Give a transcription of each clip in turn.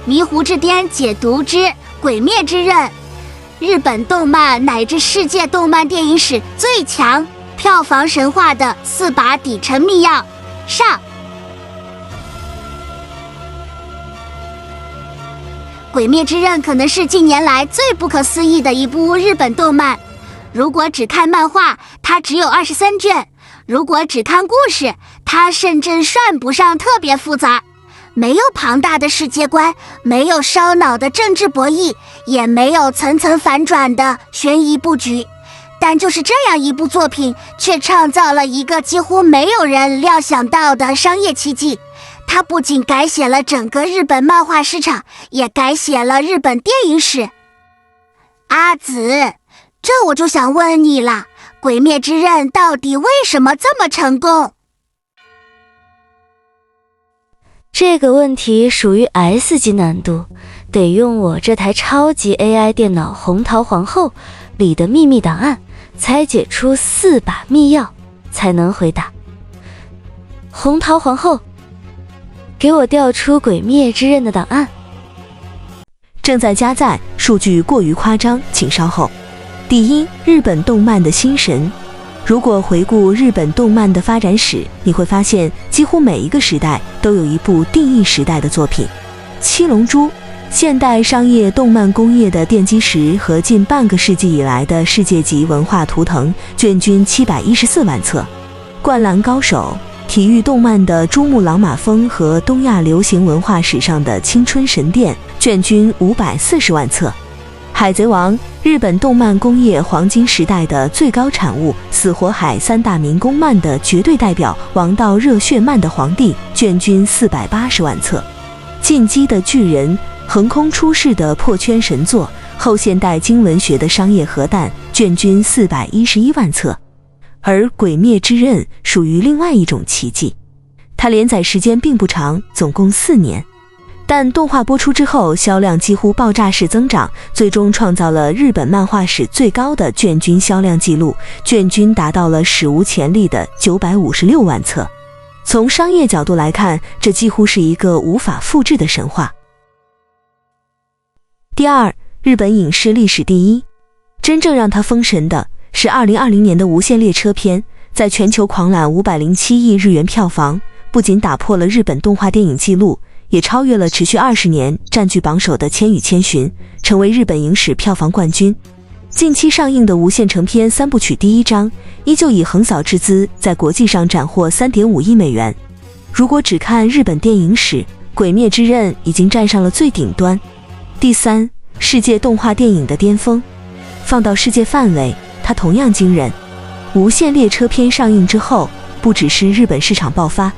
迷糊之巅解读之鬼灭之刃，日本动漫乃至世界动漫电影史最强票房神话的4把底层密钥上。鬼灭之刃可能是近年来最不可思议的一部日本动漫，如果只看漫画，它只有23卷，如果只看故事，它甚至算不上特别复杂，没有庞大的世界观，没有烧脑的政治博弈，也没有层层反转的悬疑布局，但就是这样一部作品，却创造了一个几乎没有人料想到的商业奇迹。它不仅改写了整个日本漫画市场，也改写了日本电影史。阿紫，这我就想问你了，鬼灭之刃到底为什么这么成功？这个问题属于 S 级难度，得用我这台超级 AI 电脑红桃皇后里的秘密档案拆解出4把密钥才能回答。红桃皇后，给我调出鬼灭之刃的档案。正在加载，数据过于夸张，请稍后。第一，日本动漫的新神。如果回顾日本动漫的发展史，你会发现几乎每一个时代都有一部定义时代的作品。七龙珠，现代商业动漫工业的奠基石和近半个世纪以来的世界级文化图腾，卷均714万册。灌篮高手，体育动漫的珠穆朗玛峰和东亚流行文化史上的青春神殿，卷均540万册。海贼王，日本动漫工业黄金时代的最高产物，死火海3大民工漫的绝对代表，王道热血漫的皇帝，卷均480万册。进击的巨人，横空出世的破圈神作，后现代经文学的商业核弹，卷均411万册。而鬼灭之刃属于另外一种奇迹，它连载时间并不长，总共4年。但动画播出之后，销量几乎爆炸式增长，最终创造了日本漫画史最高的卷均销量记录，卷均达到了史无前例的956万册。从商业角度来看，这几乎是一个无法复制的神话。第二，日本影视历史第一。真正让它封神的是2020年的《无限列车篇》，在全球狂揽507亿日元票房，不仅打破了日本动画电影纪录，也超越了持续20年占据榜首的《千与千寻》，成为日本影史票房冠军。近期上映的《无限城篇》3部曲第1章，依旧以横扫之姿在国际上斩获3.5亿美元。如果只看日本电影史，《鬼灭之刃》已经站上了最顶端。第三，世界动画电影的巅峰。放到世界范围，它同样惊人。《无限列车篇》上映之后，不只是日本市场爆发，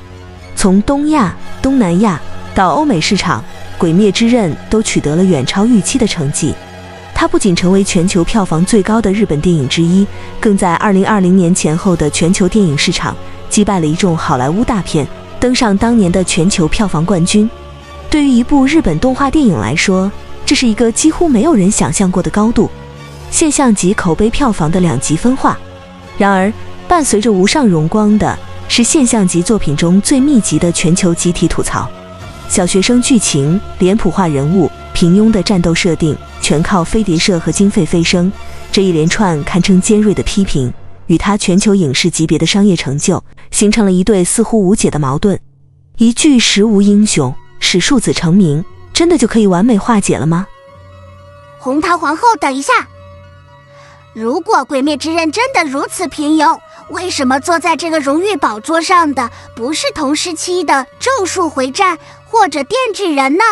从东亚、东南亚到欧美市场，《鬼灭之刃》都取得了远超预期的成绩。它不仅成为全球票房最高的日本电影之一，更在2020年前后的全球电影市场击败了一众好莱坞大片，登上当年的全球票房冠军。对于一部日本动画电影来说，这是一个几乎没有人想象过的高度，现象级口碑票房的2极分化。然而，伴随着无上荣光的是现象级作品中最密集的全球集体吐槽。小学生剧情、脸谱化人物、平庸的战斗设定，全靠飞碟社和经费飞升，这一连串堪称尖锐的批评，与他全球影视级别的商业成就，形成了一对似乎无解的矛盾。一句时无英雄，使庶子成名，真的就可以完美化解了吗？红桃皇后，等一下，如果鬼灭之刃真的如此平庸，为什么坐在这个荣誉宝座上的不是同时期的咒术回战或者电锯人呢？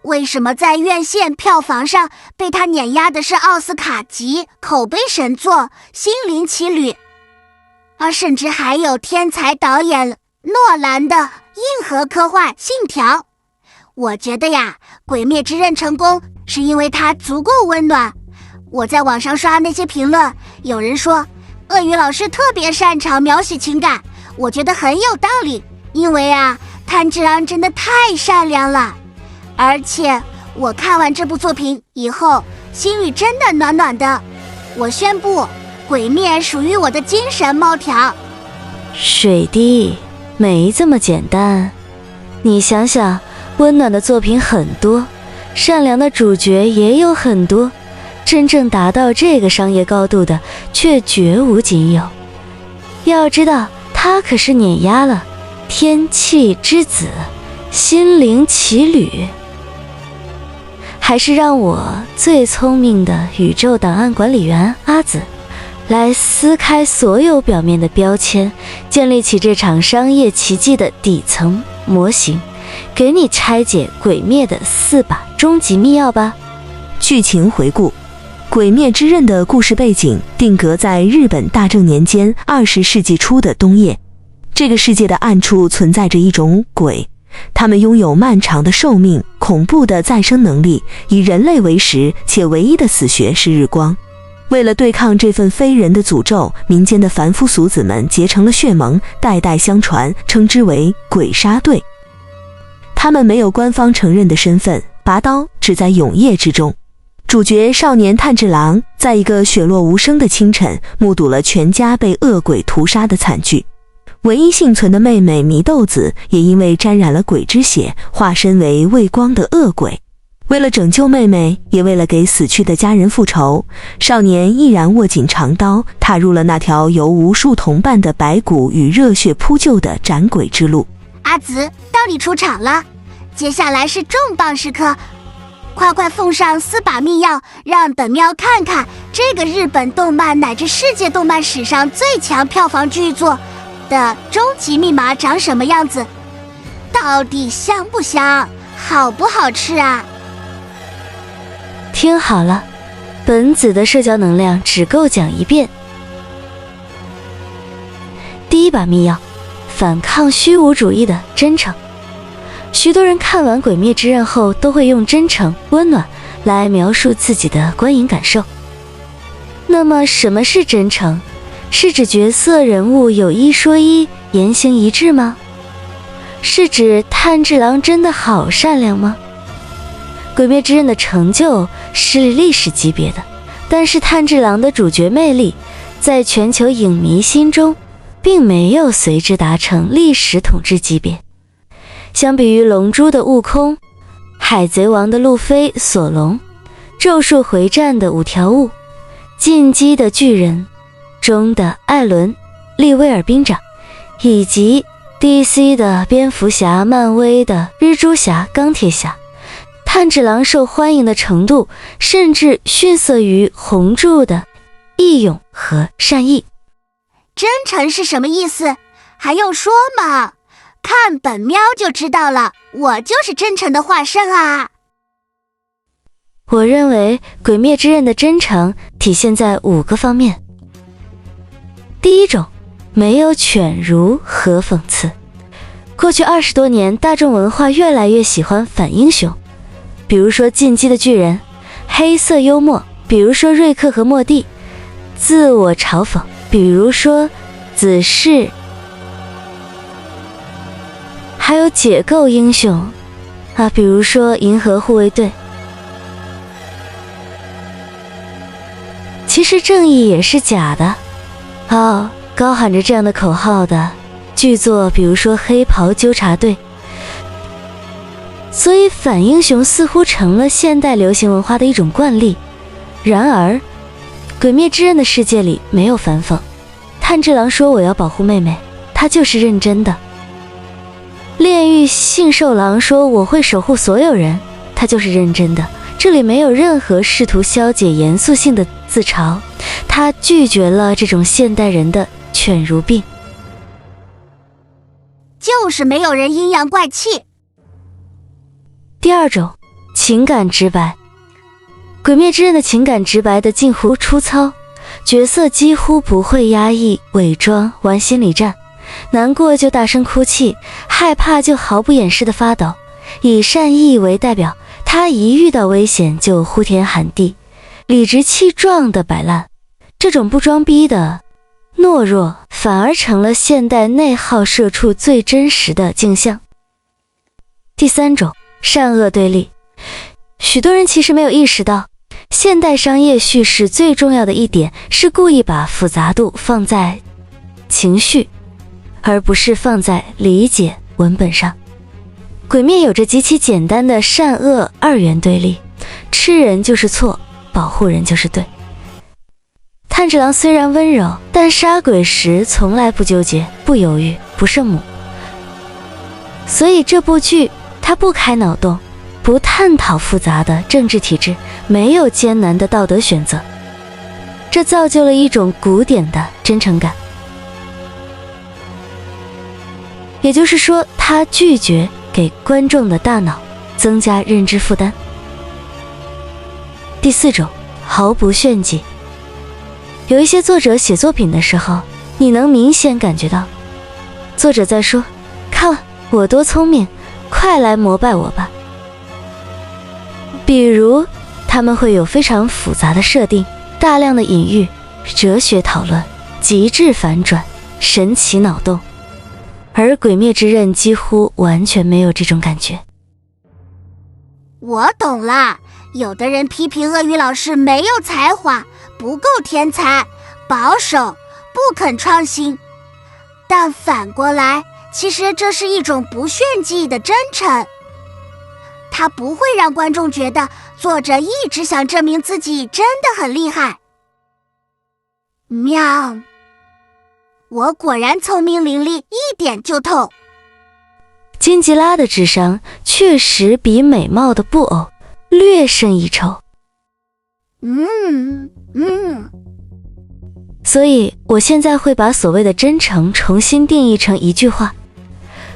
为什么在院线票房上被他碾压的是奥斯卡级口碑神作《心灵奇旅》，而甚至还有天才导演诺兰的硬核科幻《信条》？我觉得呀，鬼灭之刃成功是因为它足够温暖。我在网上刷那些评论，有人说鳄鱼老师特别擅长描写情感，我觉得很有道理，因为啊，炭治郎真的太善良了。而且我看完这部作品以后，心里真的暖暖的。我宣布，鬼灭属于我的精神猫条。水滴，没这么简单。你想想，温暖的作品很多，善良的主角也有很多，真正达到这个商业高度的却绝无仅有。要知道，他可是碾压了天气之子、心灵奇旅。还是让我最聪明的宇宙档案管理员阿紫来撕开所有表面的标签，建立起这场商业奇迹的底层模型，给你拆解鬼灭的4把终极密钥吧。剧情回顾：鬼灭之刃的故事背景定格在日本大正年间20世纪初的冬夜。这个世界的暗处存在着一种鬼，他们拥有漫长的寿命、恐怖的再生能力，以人类为食，且唯一的死穴是日光。为了对抗这份非人的诅咒，民间的凡夫俗子们结成了血盟，代代相传，称之为鬼杀队。他们没有官方承认的身份，拔刀只在永夜之中。主角少年炭治郎在一个血落无声的清晨，目睹了全家被恶鬼屠杀的惨剧。唯一幸存的妹妹祢豆子也因为沾染了鬼之血，化身为畏光的恶鬼。为了拯救妹妹，也为了给死去的家人复仇，少年毅然握紧长刀，踏入了那条由无数同伴的白骨与热血铺就的斩鬼之路。阿紫到底出场了，接下来是重磅时刻，快奉上4把密钥，让本喵看看这个日本动漫乃至世界动漫史上最强票房巨作的终极密码长什么样子，到底香不香，好不好吃啊？听好了，本子的社交能量只够讲一遍。第1把密钥，反抗虚无主义的真诚。许多人看完《鬼灭之刃》后都会用真诚、温暖来描述自己的观影感受。那么什么是真诚？是指角色人物有一说一，言行一致吗？是指炭治郎真的好善良吗？鬼灭之刃的成就是历史级别的，但是炭治郎的主角魅力在全球影迷心中并没有随之达成历史统治级别。相比于龙珠的悟空、海贼王的路飞、索隆、咒术回战的五条悟、进击的巨人中的艾伦、利威尔兵长，以及 DC 的蝙蝠侠、漫威的蜘蛛侠、钢铁侠，炭治郎受欢迎的程度甚至逊色于红柱的义勇和善意。真诚是什么意思？还用说吗？看本喵就知道了，我就是真诚的化身啊！我认为《鬼灭之刃》的真诚体现在5个方面。第一种，没有犬儒和讽刺。过去20多年，大众文化越来越喜欢反英雄，比如说进击的巨人，黑色幽默，比如说瑞克和莫蒂，自我嘲讽，比如说子世，还有解构英雄啊，比如说银河护卫队。其实正义也是假的高喊着这样的口号的剧作，比如说黑袍纠察队。所以反英雄似乎成了现代流行文化的一种惯例。然而鬼灭之刃的世界里没有反讽，炭治郎说我要保护妹妹，他就是认真的。炼狱杏寿郎说我会守护所有人，他就是认真的。这里没有任何试图消解严肃性的自嘲，他拒绝了这种现代人的犬儒病，就是没有人阴阳怪气。第二种，情感直白。鬼灭之刃的情感直白的近乎粗糙，角色几乎不会压抑、伪装、玩心理战，难过就大声哭泣，害怕就毫不掩饰的发抖，以善意为代表，他一遇到危险就呼天喊地，理直气壮的摆烂。这种不装逼的懦弱反而成了现代内耗社畜最真实的镜像。第三种，善恶对立。许多人其实没有意识到，现代商业叙事最重要的一点是故意把复杂度放在情绪，而不是放在理解文本上。鬼灭有着极其简单的善恶二元对立，吃人就是错，保护人就是对。炭治郎虽然温柔，但杀鬼时从来不纠结、不犹豫、不圣母。所以这部剧他不开脑洞，不探讨复杂的政治体制，没有艰难的道德选择，这造就了一种古典的真诚感。也就是说，他拒绝给观众的大脑增加认知负担。第4种，毫不炫技。有一些作者写作品的时候，你能明显感觉到，作者在说，看我多聪明，快来膜拜我吧。比如他们会有非常复杂的设定，大量的隐喻、哲学讨论、极致反转、神奇脑洞，而《鬼灭之刃》几乎完全没有这种感觉。我懂了，有的人批评鳄鱼老师没有才华，不够天才，保守，不肯创新。但反过来，其实这是一种不炫技的真诚。他不会让观众觉得作者一直想证明自己真的很厉害。喵，我果然聪明伶俐，一点就透。金吉拉的智商确实比美貌的布偶略胜一筹。所以我现在会把所谓的真诚重新定义成一句话：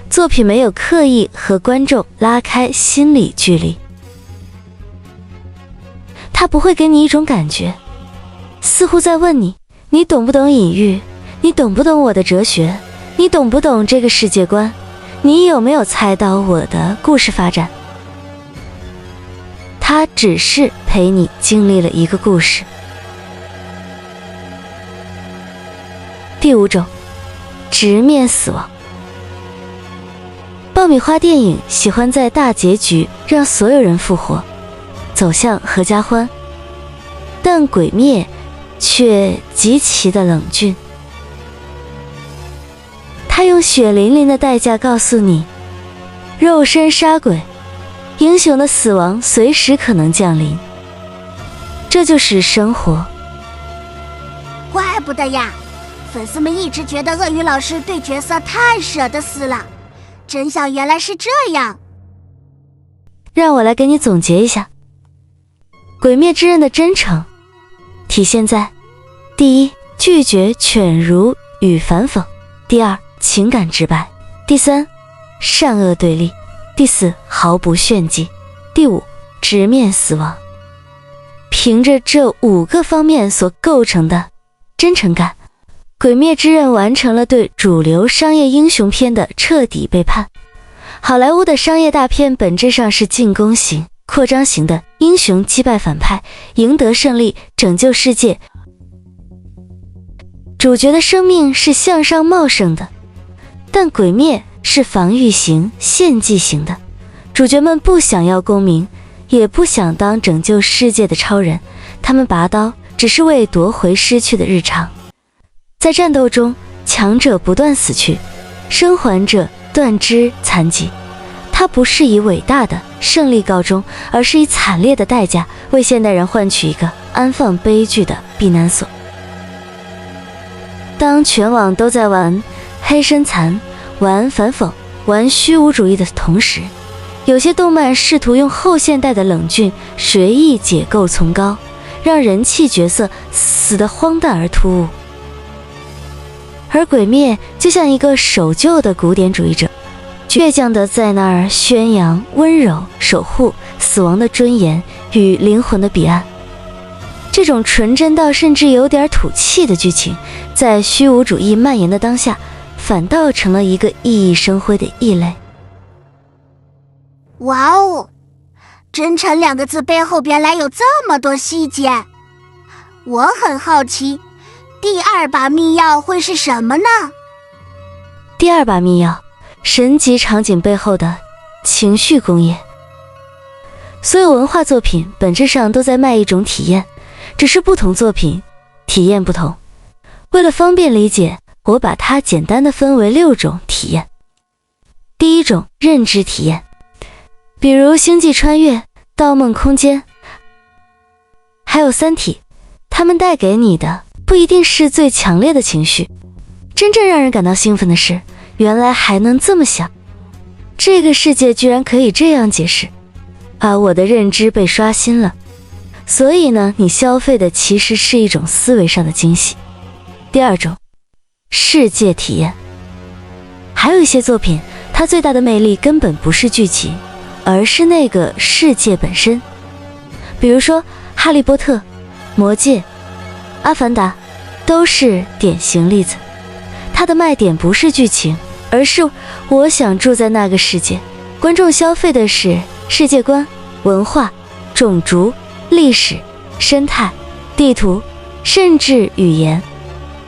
作品没有刻意和观众拉开心理距离，它不会给你一种感觉，似乎在问你，你懂不懂隐喻？你懂不懂我的哲学？你懂不懂这个世界观？你有没有猜到我的故事发展？它只是陪你经历了一个故事。第5种，直面死亡。爆米花电影喜欢在大结局让所有人复活，走向合家欢，但鬼灭却极其的冷峻。他用血淋淋的代价告诉你，肉身杀鬼，英雄的死亡随时可能降临，这就是生活。怪不得呀，粉丝们一直觉得鳄鱼老师对角色太舍得死了，真相原来是这样。让我来给你总结一下，鬼灭之刃的真诚体现在：第一，拒绝犬儒与反讽；第二，情感直白；第三，善恶对立；第四，毫不炫技；第五，直面死亡。凭着这5个方面所构成的真诚感，鬼灭之刃完成了对主流商业英雄片的彻底背叛。好莱坞的商业大片本质上是进攻型、扩张型的，英雄击败反派，赢得胜利，拯救世界，主角的生命是向上茂盛的。但鬼灭是防御型、献祭型的，主角们不想要功名，也不想当拯救世界的超人，他们拔刀只是为夺回失去的日常。在战斗中，强者不断死去，生还者断肢残疾。它不是以伟大的胜利告终，而是以惨烈的代价为现代人换取一个安放悲剧的避难所。当全网都在玩黑身残、玩反讽、玩虚无主义的同时，有些动漫试图用后现代的冷峻随意解构崇高，让人气角色死得荒诞而突兀。而鬼灭就像一个守旧的古典主义者，倔强地在那儿宣扬温柔，守护死亡的尊严与灵魂的彼岸。这种纯真到甚至有点土气的剧情，在虚无主义蔓延的当下，反倒成了一个熠熠生辉的异类。哇哦，真诚2个字背后原来有这么多细节，我很好奇，第2把秘药会是什么呢？第2把秘药，神级场景背后的情绪工业。所有文化作品本质上都在卖一种体验，只是不同作品体验不同。为了方便理解，我把它简单的分为6种体验。第1种，认知体验。比如《星际穿越》《盗梦空间》，还有《三体》，它们带给你的不一定是最强烈的情绪，真正让人感到兴奋的是，原来还能这么想，这个世界居然可以这样解释，我的认知被刷新了。所以呢，你消费的其实是一种思维上的惊喜。第二种，世界体验。还有一些作品，它最大的魅力根本不是剧情，而是那个世界本身。比如说《哈利波特》《魔戒》《阿凡达》都是典型例子。它的卖点不是剧情，而是我想住在那个世界。观众消费的是世界观、文化、种族、历史、生态、地图，甚至语言。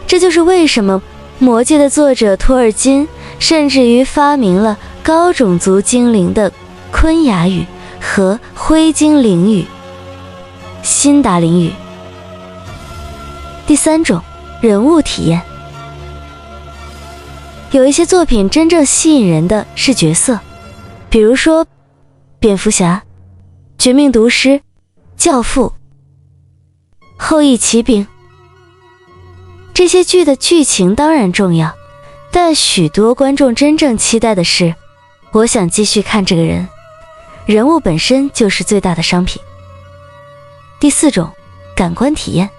这就是为什么《魔戒》的作者托尔金甚至于发明了高种族精灵的昆雅语和灰精灵语、辛达林语。第三种，人物体验。有一些作品真正吸引人的是角色，比如说蝙蝠侠、绝命毒师、教父、后翼骑兵。这些剧的剧情当然重要，但许多观众真正期待的是，我想继续看这个人，人物本身就是最大的商品。第四种，感官体验。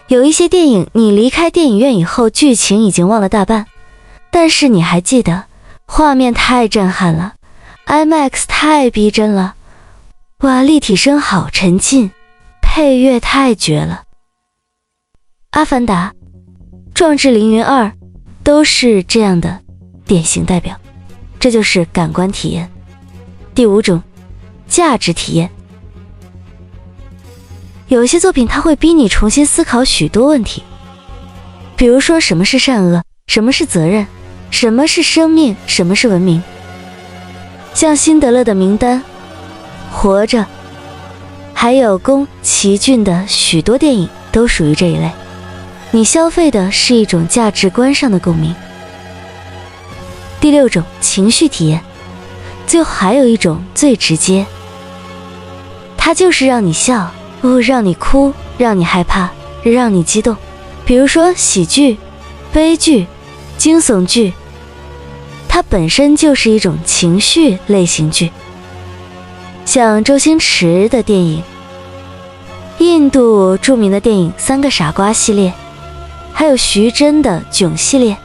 有一些电影你离开电影院以后，剧情已经忘了大半，但是你还记得画面太震撼了， IMAX 太逼真了，哇，立体声好沉浸，配乐太绝了。阿凡达、壮志凌云2都是这样的典型代表，这就是感官体验。第五种，价值体验。有一些作品它会逼你重新思考许多问题，比如说什么是善恶，什么是责任，什么是生命，什么是文明。像辛德勒的名单、活着，还有宫崎骏的许多电影都属于这一类。你消费的是一种价值观上的共鸣。第六种，情绪体验。最后还有一种最直接，它就是让你笑，让你哭，让你害怕，让你激动。比如说喜剧、悲剧、惊悚剧，它本身就是一种情绪类型剧。像周星驰的电影，印度著名的电影《三个傻瓜》系列，还有徐峥的囧系列，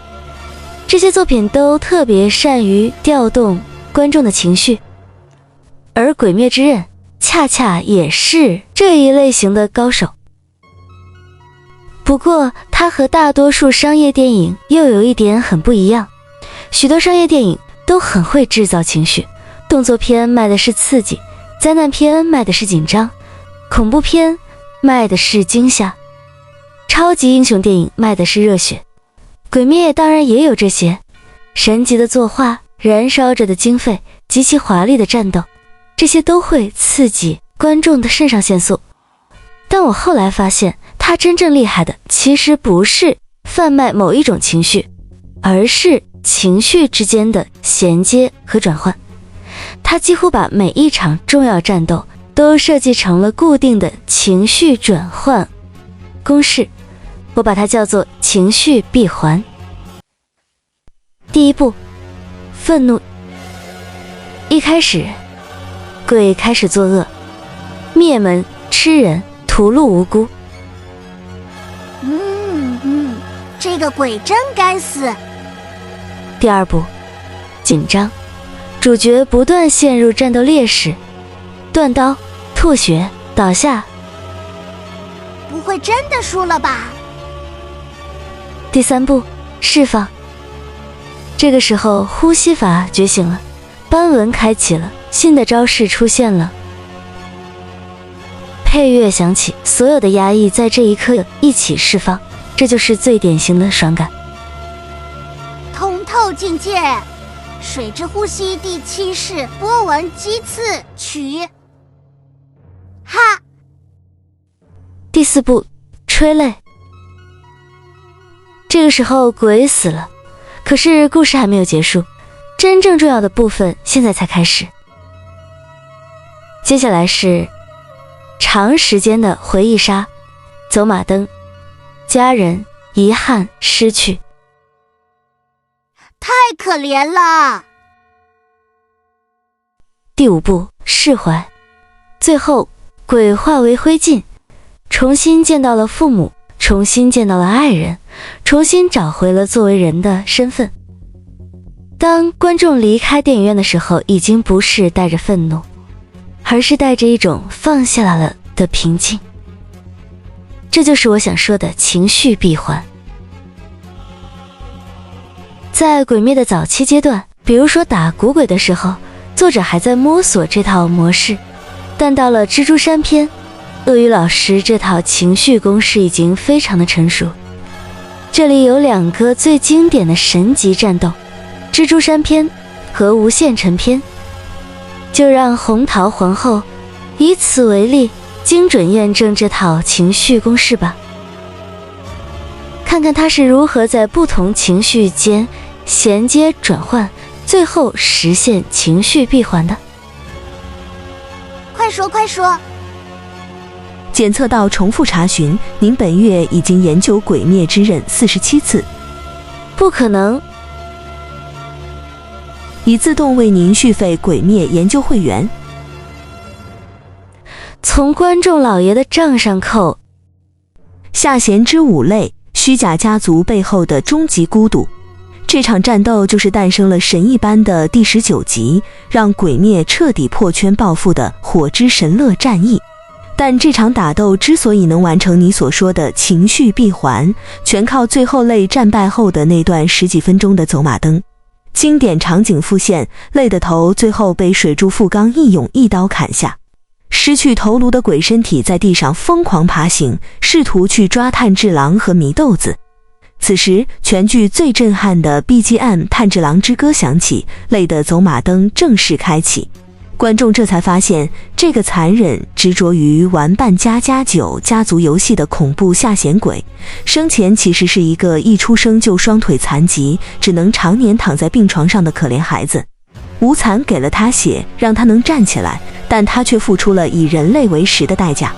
这些作品都特别善于调动观众的情绪，而《鬼灭之刃》恰恰也是这一类型的高手。不过它和大多数商业电影又有一点很不一样，许多商业电影都很会制造情绪，动作片卖的是刺激，灾难片卖的是紧张，恐怖片卖的是惊吓，超级英雄电影卖的是热血。鬼灭当然也有这些，神级的作画，燃烧着的经费，极其华丽的战斗，这些都会刺激观众的肾上腺素。但我后来发现，它真正厉害的其实不是贩卖某一种情绪，而是情绪之间的衔接和转换。它几乎把每一场重要战斗都设计成了固定的情绪转换公式，我把它叫做情绪闭环。第一步，愤怒。一开始，鬼开始作恶，灭门、吃人、屠戮无辜。这个鬼真该死。第二步，紧张，主角不断陷入战斗劣势，断刀、吐血、倒下。不会真的输了吧？第三步，释放。这个时候呼吸法觉醒了，斑纹开启了，新的招式出现了，配乐响起，所有的压抑在这一刻一起释放，这就是最典型的爽感。通透境界，水之呼吸第7式波纹击刺曲。哈。第四步，催泪。这个时候鬼死了，可是故事还没有结束，真正重要的部分现在才开始。接下来是长时间的回忆杀，走马灯，家人遗憾失去，太可怜了。第5步释怀，最后鬼化为灰烬，重新见到了父母，重新见到了爱人，重新找回了作为人的身份。当观众离开电影院的时候，已经不是带着愤怒，而是带着一种放下了的平静。这就是我想说的情绪闭环。在鬼灭的早期阶段，比如说打古鬼的时候，作者还在摸索这套模式，但到了蜘蛛山篇，鳄鱼老师这套情绪公式已经非常的成熟。这里有2个最经典的神级战斗，蜘蛛山篇和无限城篇，就让红桃皇后以此为例，精准验证这套情绪公式吧。看看她是如何在不同情绪间衔接转换，最后实现情绪闭环的。快说快说。检测到重复查询，您本月已经研究《鬼灭之刃》47次。不可能。已自动为您续费鬼灭研究会员。从观众老爷的账上扣。下弦之五类，虚假家族背后的终极孤独。这场战斗就是诞生了神一般的第19集，让鬼灭彻底破圈暴富的火之神乐战役。但这场打斗之所以能完成你所说的情绪闭环，全靠最后类战败后的那段10几分钟的走马灯。经典场景复现，累的头最后被水柱富冈义勇一刀砍下，失去头颅的鬼身体在地上疯狂爬行，试图去抓炭治郎和祢豆子。此时全剧最震撼的 BGM 炭治郎之歌响起，累的走马灯正式开启。观众这才发现，这个残忍执着于玩扮++9家族游戏的恐怖下弦鬼，生前其实是一个一出生就双腿残疾，只能常年躺在病床上的可怜孩子。无惨给了他血，让他能站起来，但他却付出了以人类为食的代价。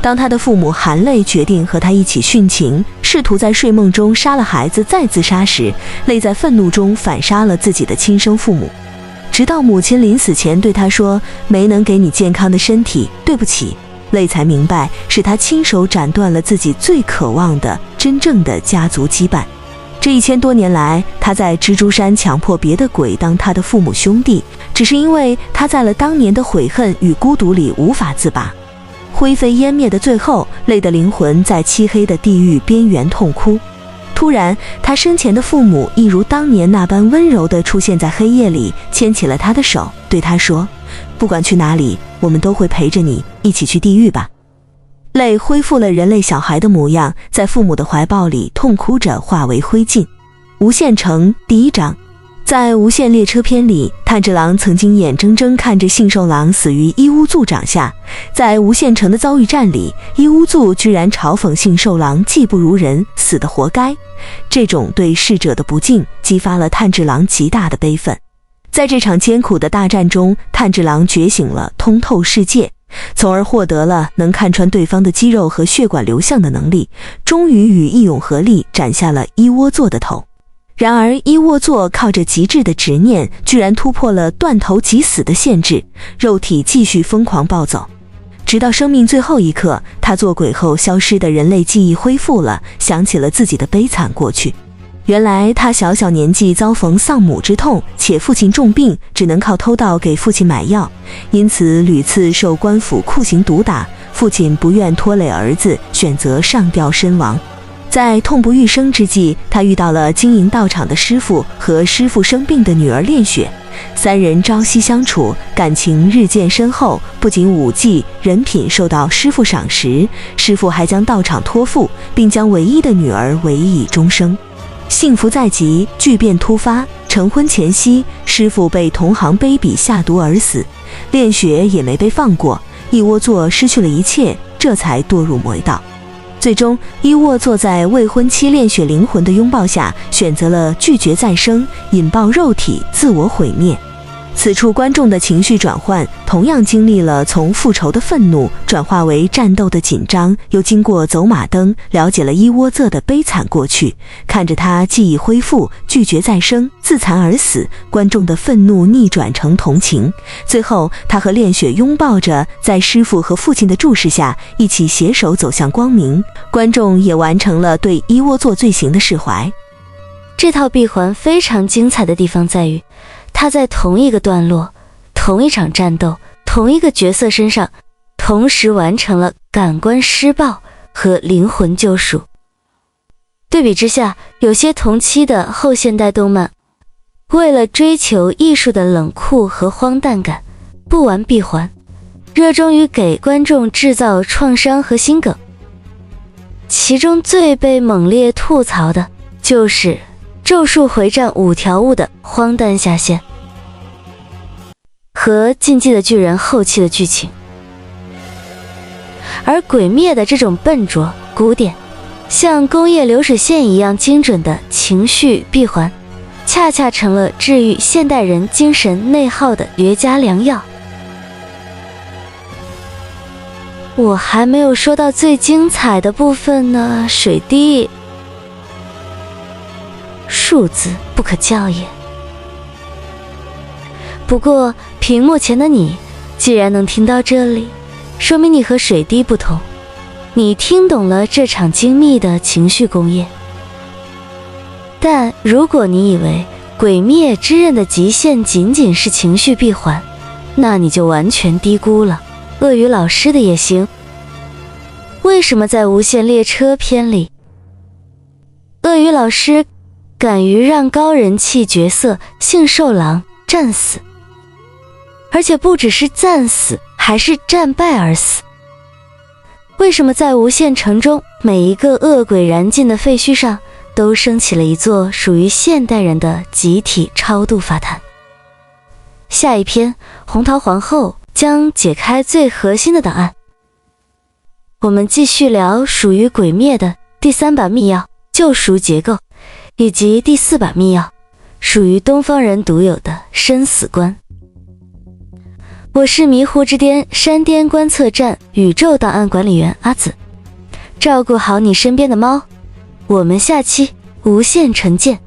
当他的父母含泪决定和他一起殉情，试图在睡梦中杀了孩子再自杀时，累在愤怒中反杀了自己的亲生父母。直到母亲临死前对他说，没能给你健康的身体，对不起，累才明白是他亲手斩断了自己最渴望的真正的家族羁绊。这1000多年来，他在蜘蛛山强迫别的鬼当他的父母兄弟，只是因为他在了当年的悔恨与孤独里无法自拔。灰飞烟灭的最后，累的灵魂在漆黑的地狱边缘痛哭。突然，他生前的父母一如当年那般温柔地出现在黑夜里，牵起了他的手，对他说，不管去哪里，我们都会陪着你，一起去地狱吧。累恢复了人类小孩的模样，在父母的怀抱里痛哭着化为灰烬。无限城第1章。在无限列车篇里，炭治郎曾经眼睁睁看着信受郎死于伊乌助掌下。在无限城的遭遇战里，伊乌助居然嘲讽信受郎技不如人，死得活该。这种对逝者的不敬激发了炭治郎极大的悲愤。在这场艰苦的大战中，炭治郎觉醒了通透世界，从而获得了能看穿对方的肌肉和血管流向的能力，终于与义勇合力斩下了伊沃座的头。然而伊沃座靠着极致的执念，居然突破了断头即死的限制，肉体继续疯狂暴走。直到生命最后一刻，他做鬼后消失的人类记忆恢复了，想起了自己的悲惨过去。原来他小小年纪遭逢丧母之痛，且父亲重病，只能靠偷盗给父亲买药，因此屡次受官府酷刑毒打，父亲不愿拖累儿子，选择上吊身亡。在痛不欲生之际，他遇到了经营道场的师傅和师傅生病的女儿恋雪，三人朝夕相处，感情日渐深厚。不仅武技、人品受到师傅赏识，师傅还将道场托付，并将唯一的女儿委以终生。幸福在即，巨变突发。成婚前夕，师傅被同行卑鄙下毒而死，恋雪也没被放过。一窝座失去了一切，这才堕入魔道。最终，伊沃坐在未婚妻恋雪灵魂的拥抱下，选择了拒绝再生，引爆肉体，自我毁灭。此处观众的情绪转换同样经历了从复仇的愤怒转化为战斗的紧张，又经过走马灯了解了伊窝仄的悲惨过去，看着他记忆恢复，拒绝再生，自残而死，观众的愤怒逆转成同情。最后他和恋雪拥抱着，在师父和父亲的注视下一起携手走向光明，观众也完成了对伊窝仄罪行的释怀。这套闭环非常精彩的地方在于，它在同一个段落、同一场战斗、同一个角色身上，同时完成了感官施暴和灵魂救赎。对比之下，有些同期的后现代动漫，为了追求艺术的冷酷和荒诞感，不玩闭环，热衷于给观众制造创伤和心梗。其中最被猛烈吐槽的就是咒术回战5条悟的荒诞下限和进击的巨人后期的剧情，而鬼灭的这种笨拙古典像工业流水线一样精准的情绪闭环，恰恰成了治愈现代人精神内耗的绝佳良药。我还没有说到最精彩的部分呢，水滴数字不可教也。不过屏幕前的你既然能听到这里，说明你和水滴不同，你听懂了这场精密的情绪工业。但如果你以为鬼灭之刃的极限仅仅是情绪闭环，那你就完全低估了鳄鱼老师的野心。为什么在无限列车篇里，鳄鱼老师敢于让高人气角色杏寿郎战死，而且不只是战死，还是战败而死？为什么在无限城中，每一个恶鬼燃尽的废墟上都升起了一座属于现代人的集体超度法坛？下一篇红桃皇后将解开最核心的档案。我们继续聊属于鬼灭的第3把密钥救赎结构，以及第4把密钥属于东方人独有的生死观。我是迷糊之巅山巅观测站宇宙档案管理员阿紫，照顾好你身边的猫，我们下期无限城见。